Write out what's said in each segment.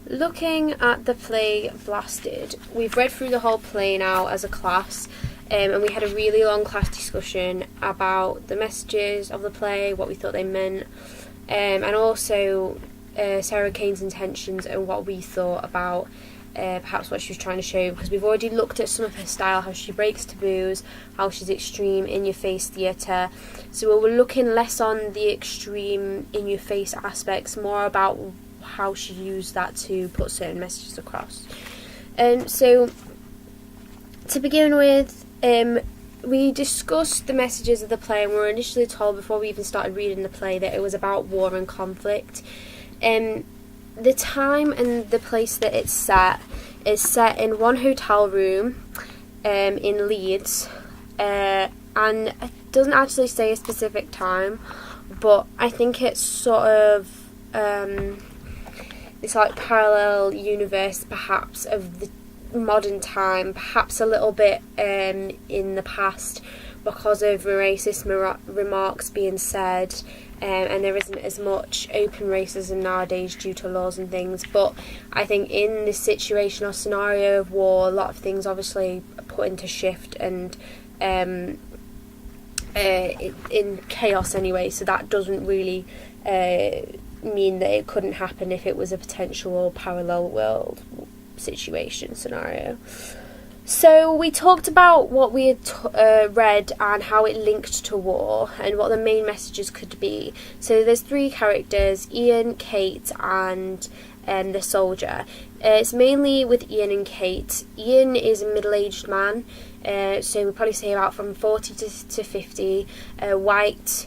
looking at the play Blasted, we've read through the whole play now as a class, and we had a really long class discussion about the messages of the play, what we thought they meant, and also Sarah Kane's intentions and what we thought about perhaps what she was trying to show, because we've already looked at some of her style, how she breaks taboos, how she's extreme in-your-face theatre. So we're looking less on the extreme in-your-face aspects, more about how she used that to put certain messages across. So to begin with, we discussed the messages of the play, and we were initially told before we even started reading the play that it was about war and conflict. The time and the place that it's set is set in one hotel room in Leeds, and it doesn't actually say a specific time, but I think it's sort of this like parallel universe perhaps of the modern time, perhaps a little bit in the past because of racist remarks being said, and there isn't as much open racism nowadays due to laws and things. But I think in this situation or scenario of war, a lot of things obviously are put into shift and in chaos anyway, so that doesn't really mean that it couldn't happen if it was a potential parallel world situation scenario. So we talked about what we had read and how it linked to war and what the main messages could be. So there's three characters, Ian, Kate and the soldier. It's mainly with Ian and Kate. Ian is a middle-aged man, so we'll probably say about from 40 to 50, white.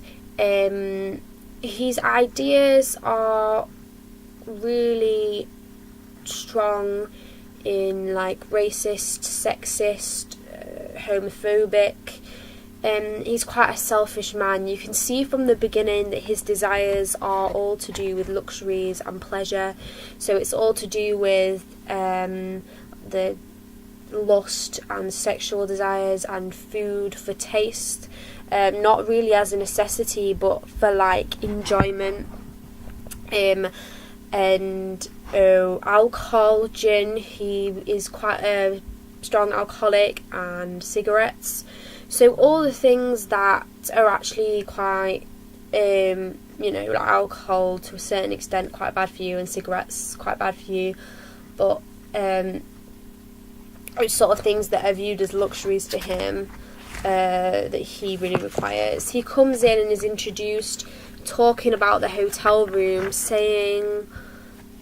His ideas are really strong in like racist, sexist, homophobic. He's quite a selfish man. You can see from the beginning that his desires are all to do with luxuries and pleasure. So it's all to do with the lust and sexual desires and food for taste, not really as a necessity but for like enjoyment. And alcohol, gin, he is quite a strong alcoholic, and cigarettes. So all the things that are actually quite, like alcohol to a certain extent quite bad for you, and cigarettes quite bad for you, but it's sort of things that are viewed as luxuries to him that he really requires. He comes in and is introduced talking about the hotel room, saying,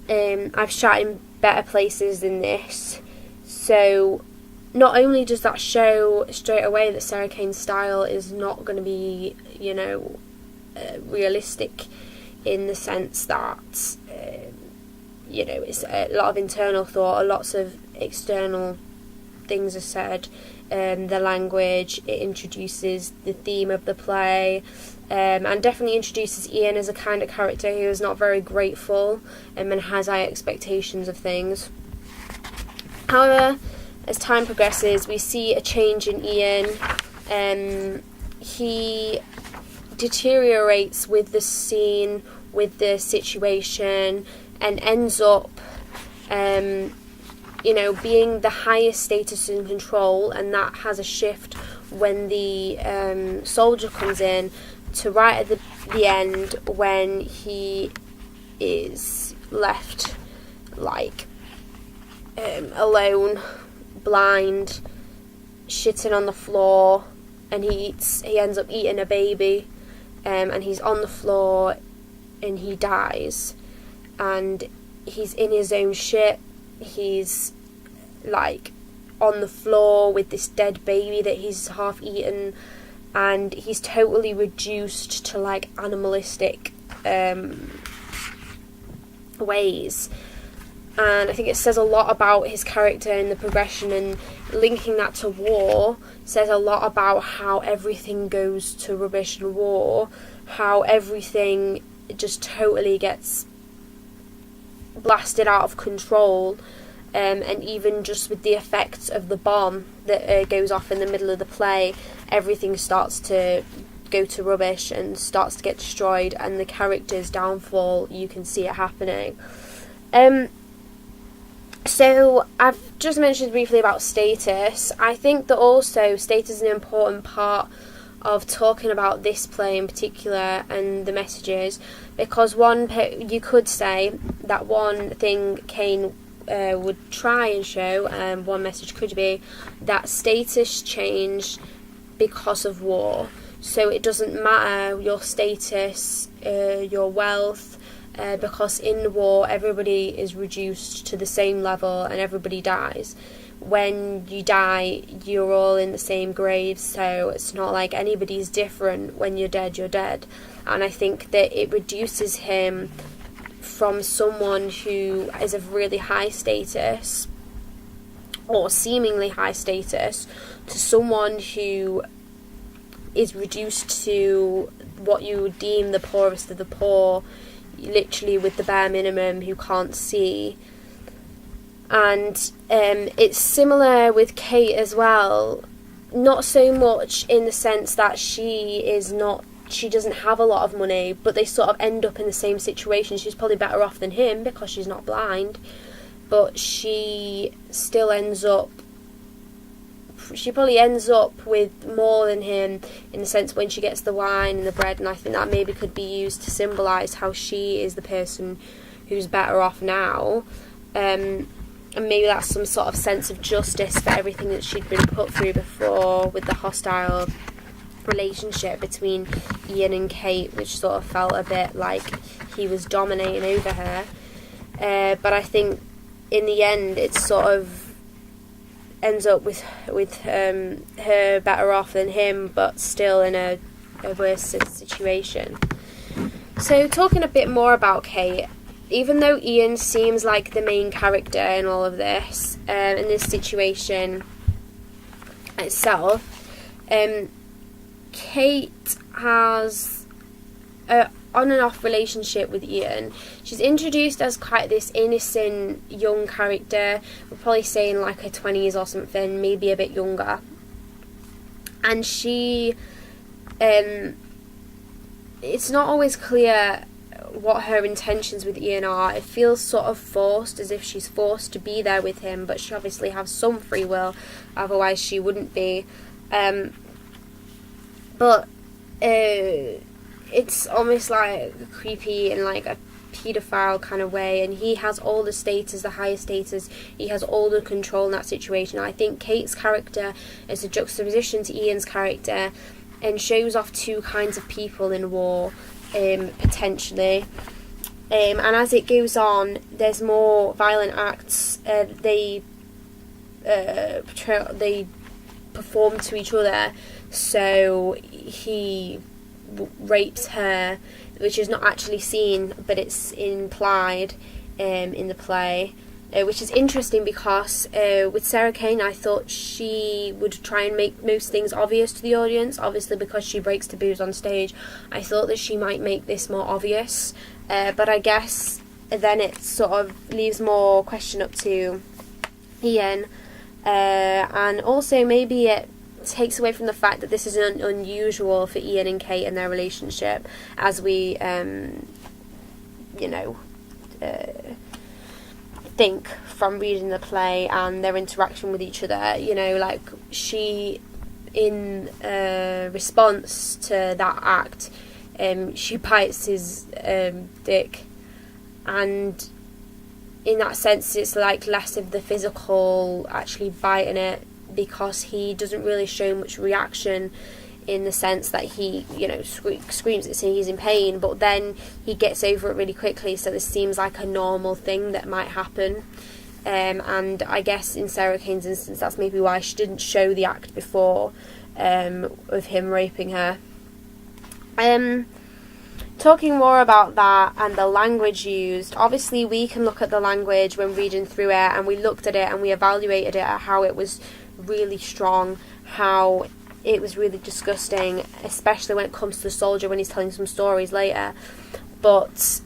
I've shot in better places than this. So not only does that show straight away that Sarah Kane's style is not going to be, realistic in the sense that, it's a lot of internal thought, lots of external things are said. The language, it introduces the theme of the play, and definitely introduces Ian as a kind of character who is not very grateful and has high expectations of things. However, as time progresses, we see a change in Ian. He deteriorates with the scene, with the situation, and ends up being the highest status in control, and that has a shift when the soldier comes in to right at the end, when he is left alone, blind, shitting on the floor, and he ends up eating a baby, and he's on the floor and he dies, and he's in his own shit. He's on the floor with this dead baby that he's half eaten, and he's totally reduced to animalistic ways. And I think it says a lot about his character and the progression, and linking that to war says a lot about how everything goes to rubbish in war, how everything just totally gets blasted out of control. And even just with the effects of the bomb that goes off in the middle of the play, everything starts to go to rubbish and starts to get destroyed, and the character's downfall, you can see it happening. So I've just mentioned briefly about status. I think that also status is an important part of talking about this play in particular and the messages, because you could say that one thing Cain would try and show, one message could be that status changed because of war. So it doesn't matter your status, your wealth, because in war everybody is reduced to the same level and everybody dies. When you die, you're all in the same grave, so it's not like anybody's different. When you're dead, you're dead. And I think that it reduces him from someone who is of really high status, or seemingly high status, to someone who is reduced to what you would deem the poorest of the poor, literally with the bare minimum, who can't see. And it's similar with Kate as well, not so much in the sense that she doesn't have a lot of money, but they sort of end up in the same situation. She's probably better off than him because she's not blind, but she probably ends up with more than him, in the sense when she gets the wine and the bread, and I think that maybe could be used to symbolise how she is the person who's better off now. And maybe that's some sort of sense of justice for everything that she'd been put through before, with the hostile relationship between Ian and Kate, which sort of felt a bit like he was dominating over her. But I think in the end it sort of ends up with her better off than him, but still in a worse situation. So talking a bit more about Kate, even though Ian seems like the main character in all of this, in this situation itself, Kate has a on and off relationship with Ian. She's introduced as quite this innocent young character. We're probably saying like her 20s or something, maybe a bit younger. And she, it's not always clear what her intentions with Ian are. It feels sort of forced, as if she's forced to be there with him, but she obviously has some free will, otherwise she wouldn't be. But it's almost like creepy in like a paedophile kind of way, and he has all the status, the highest status, he has all the control in that situation. I think Kate's character is a juxtaposition to Ian's character and shows off two kinds of people in war, potentially. And as it goes on, there's more violent acts they perform to each other. So he rapes her, which is not actually seen, but it's implied in the play, which is interesting because with Sarah Kane, I thought she would try and make most things obvious to the audience. Obviously, because she breaks taboos on stage, I thought that she might make this more obvious, but I guess then it sort of leaves more question up to Ian, and also maybe it takes away from the fact that this is unusual for Ian and Kate and their relationship, as we think from reading the play and their interaction with each other. Like she, in response to that act, she bites his dick, and in that sense it's like less of the physical actually biting it, because he doesn't really show much reaction, in the sense that he, screams at saying he's in pain, but then he gets over it really quickly, so this seems like a normal thing that might happen. And I guess in Sarah Kane's instance, that's maybe why she didn't show the act before, of him raping her. Talking more about that and the language used, obviously we can look at the language when reading through it, and we looked at it and we evaluated it at how it was really strong, how it was really disgusting, especially when it comes to the soldier when he's telling some stories later. But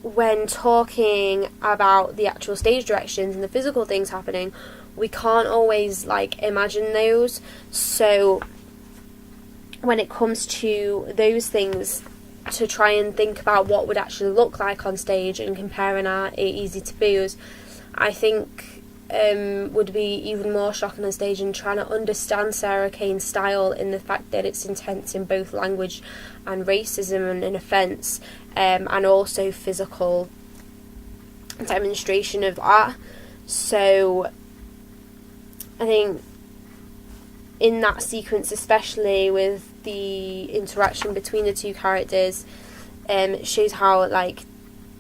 when talking about the actual stage directions and the physical things happening, we can't always imagine those. So when it comes to those things, to try and think about what would actually look like on stage and comparing our Easy Taboos, I think would be even more shocking on stage, and trying to understand Sarah Kane's style in the fact that it's intense in both language and racism and offence, and also physical demonstration of that. So I think in that sequence, especially with the interaction between the two characters, it shows how like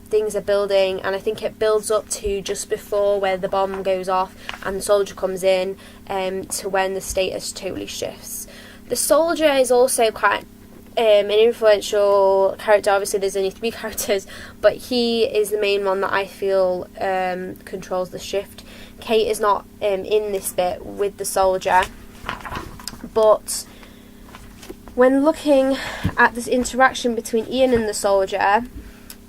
things are building, and I think it builds up to just before where the bomb goes off and the soldier comes in, to when the status totally shifts. The soldier is also quite an influential character. Obviously there's only 3 characters, but he is the main one that I feel controls the shift. Kate is not in this bit with the soldier, but when looking at this interaction between Ian and the soldier,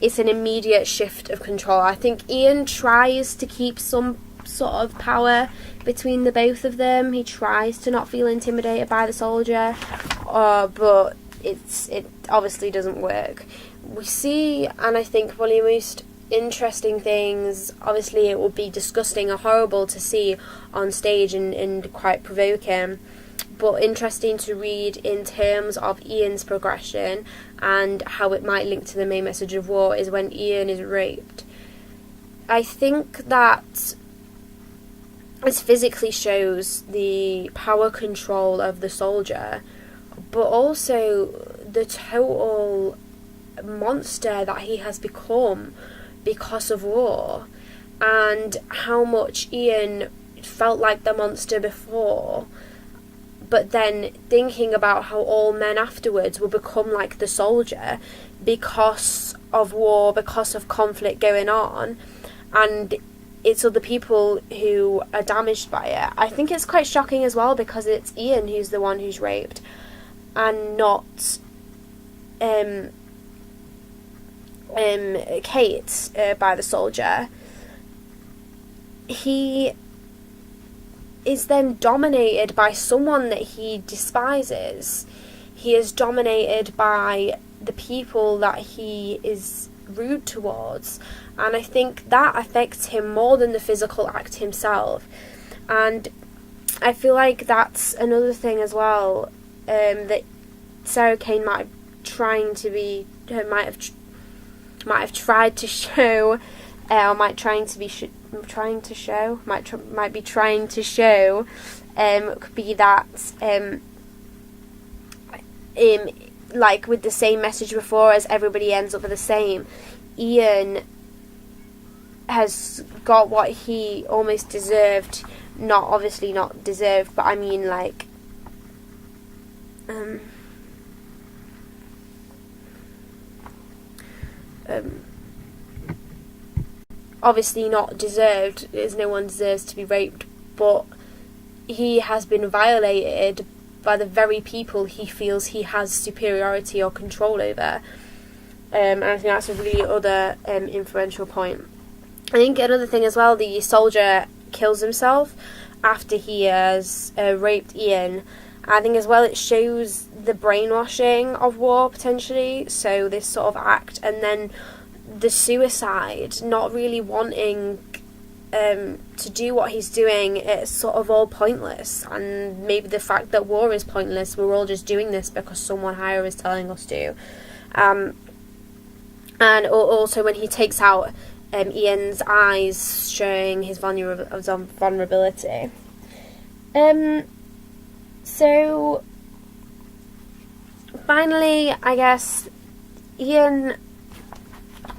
it's an immediate shift of control. I think Ian tries to keep some sort of power between the both of them. He tries to not feel intimidated by the soldier, but it obviously doesn't work. We see, and I think one of the most interesting things, obviously it will be disgusting or horrible to see on stage and quite provoking, but interesting to read in terms of Ian's progression and how it might link to the main message of war, is when Ian is raped. I think that it physically shows the power control of the soldier, but also the total monster that he has become because of war, and how much Ian felt like the monster before, but then thinking about how all men afterwards will become like the soldier because of war, because of conflict going on, and it's other people who are damaged by it. I think it's quite shocking as well, because it's Ian who's the one who's raped and not Kate by the soldier. He is then dominated by someone that he despises. He is dominated by the people that he is rude towards, and I think that affects him more than the physical act himself. And I feel like that's another thing as well, that Sarah Kane might be trying to show, could be that like with the same message before, as everybody ends up with the same, Ian has got what he almost deserved, not deserved, but I mean like obviously not deserved, as no one deserves to be raped, but he has been violated by the very people he feels he has superiority or control over. And I think that's a really other influential point. I think another thing as well, the soldier kills himself after he has raped Ian. I think as well it shows the brainwashing of war, potentially, so this sort of act, and then the suicide, not really wanting to do what he's doing, it's sort of all pointless, and maybe the fact that war is pointless, we're all just doing this because someone higher is telling us to. And also when he takes out Ian's eyes, showing his vulnerability. So finally, I guess Ian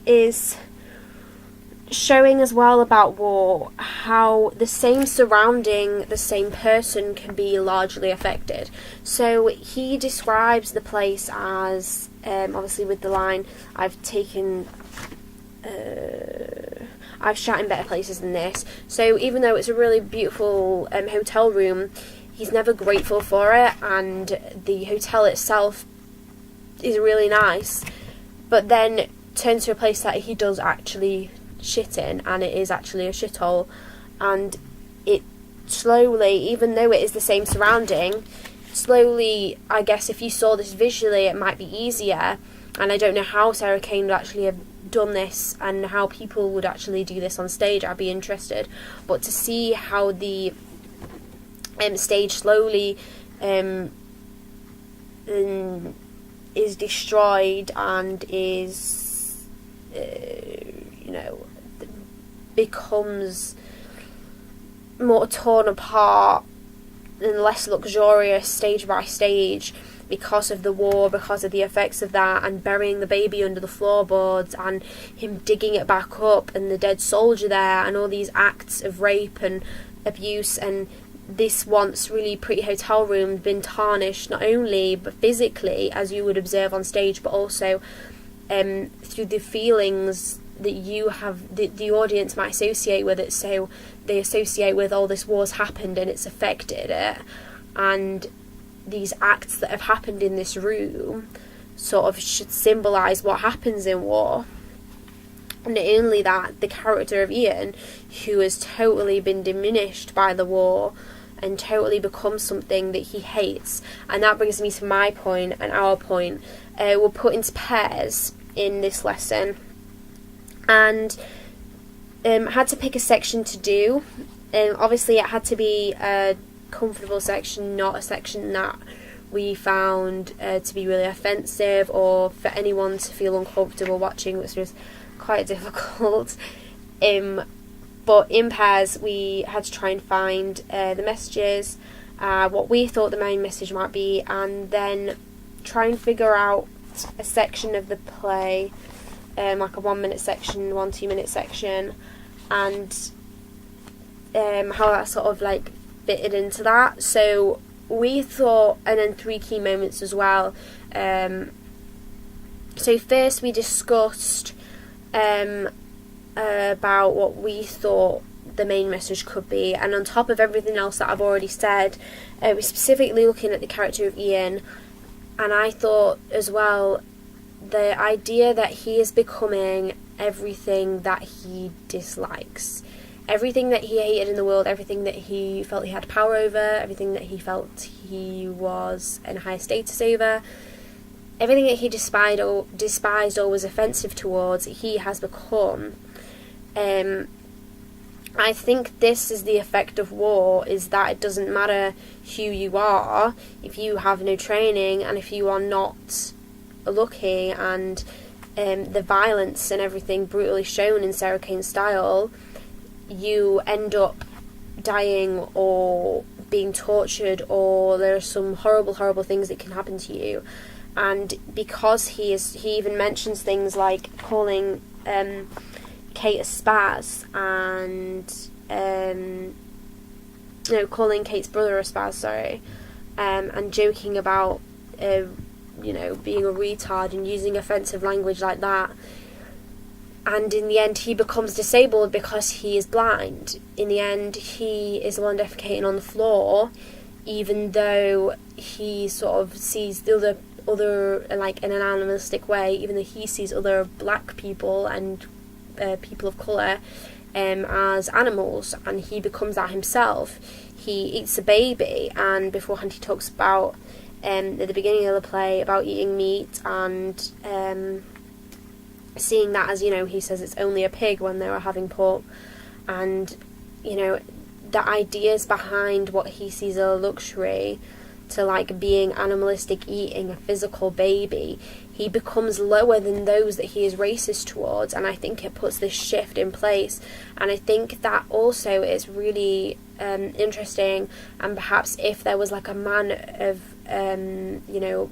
is showing as well about war, how the same surrounding, the same person can be largely affected. So he describes the place as, obviously with the line, I've shot in better places than this. So even though it's a really beautiful hotel room, he's never grateful for it, and the hotel itself is really nice, but then turns to a place that he does actually shit in, and it is actually a shithole. And it slowly, even though it is the same surrounding, slowly, I guess if you saw this visually, it might be easier. And I don't know how Sarah Kane would actually have done this and how people would actually do this on stage. I'd be interested. But to see how the stage slowly is destroyed and is, becomes more torn apart and less luxurious stage by stage because of the war, because of the effects of that, and burying the baby under the floorboards and him digging it back up and the dead soldier there and all these acts of rape and abuse, and this once really pretty hotel room been tarnished not only but physically, as you would observe on stage, but also through the feelings that you have, the audience might associate with it. So they associate with, oh, this war's happened and it's affected it, and these acts that have happened in this room sort of should symbolise what happens in war. And not only that, the character of Ian, who has totally been diminished by the war and totally become something that he hates. And that brings me to my point and our point. We're put into pairs in this lesson, and I had to pick a section to do. Obviously it had to be a comfortable section, not a section that we found to be really offensive or for anyone to feel uncomfortable watching, which was quite difficult. But in pairs we had to try and find the messages, what we thought the main message might be, and then try and figure out a section of the play, like a 1 minute section, 1-2 minute section, and how that sort of like fitted into that. So we thought, and then 3 key moments as well. So first we discussed about what we thought the main message could be, and on top of everything else that I've already said, we're specifically looking at the character of Ian. And I thought as well, the idea that he is becoming everything that he dislikes, everything that he hated in the world, everything that he felt he had power over, everything that he felt he was in a higher status over, everything that he despised or was offensive towards, he has become. I think this is the effect of war, is that it doesn't matter who you are, if you have no training and if you are not lucky, and the violence and everything brutally shown in Sarah Kane's style, you end up dying or being tortured, or there are some horrible things that can happen to you. And because he even mentions things like calling Kate a spaz, and calling Kate's brother a spaz, and joking about being a retard and using offensive language like that. And in the end he becomes disabled because he is blind. In the end he is the one defecating on the floor, even though he sort of sees the other like in an animalistic way, even though he sees other black people and people of colour as animals, and he becomes that himself. He eats a baby, and beforehand he talks about at the beginning of the play about eating meat and seeing that as, he says it's only a pig when they were having pork, and the ideas behind what he sees as a luxury to like being animalistic, eating a physical baby, he becomes lower than those that he is racist towards. And I think it puts this shift in place, and I think that also is really interesting. And perhaps if there was like a man of a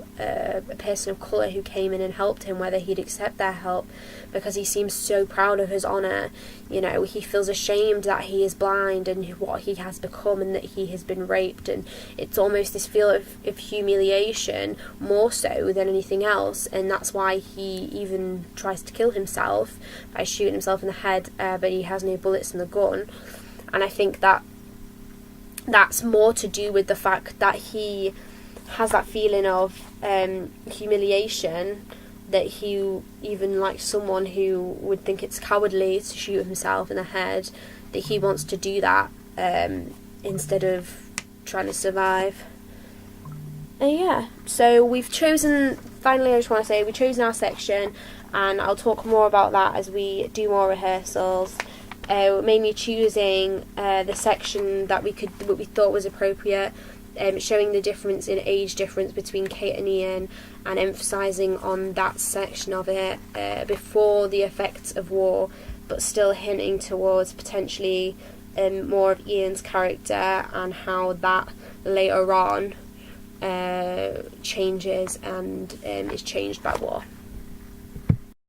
person of colour who came in and helped him, whether he'd accept their help, because he seems so proud of his honour. He feels ashamed that he is blind and what he has become, and that he has been raped, and it's almost this feel of humiliation more so than anything else. And that's why he even tries to kill himself by shooting himself in the head, but he has no bullets in the gun. And I think that that's more to do with the fact that he has that feeling of humiliation, that he, even like someone who would think it's cowardly to shoot himself in the head, that he wants to do that instead of trying to survive. So we've chosen finally, I just want to say we've chosen our section, and I'll talk more about that as we do more rehearsals. Mainly choosing the section that we thought was appropriate, showing the difference in age difference between Kate and Ian, and emphasising on that section of it before the effects of war, but still hinting towards potentially more of Ian's character and how that later on changes and is changed by war.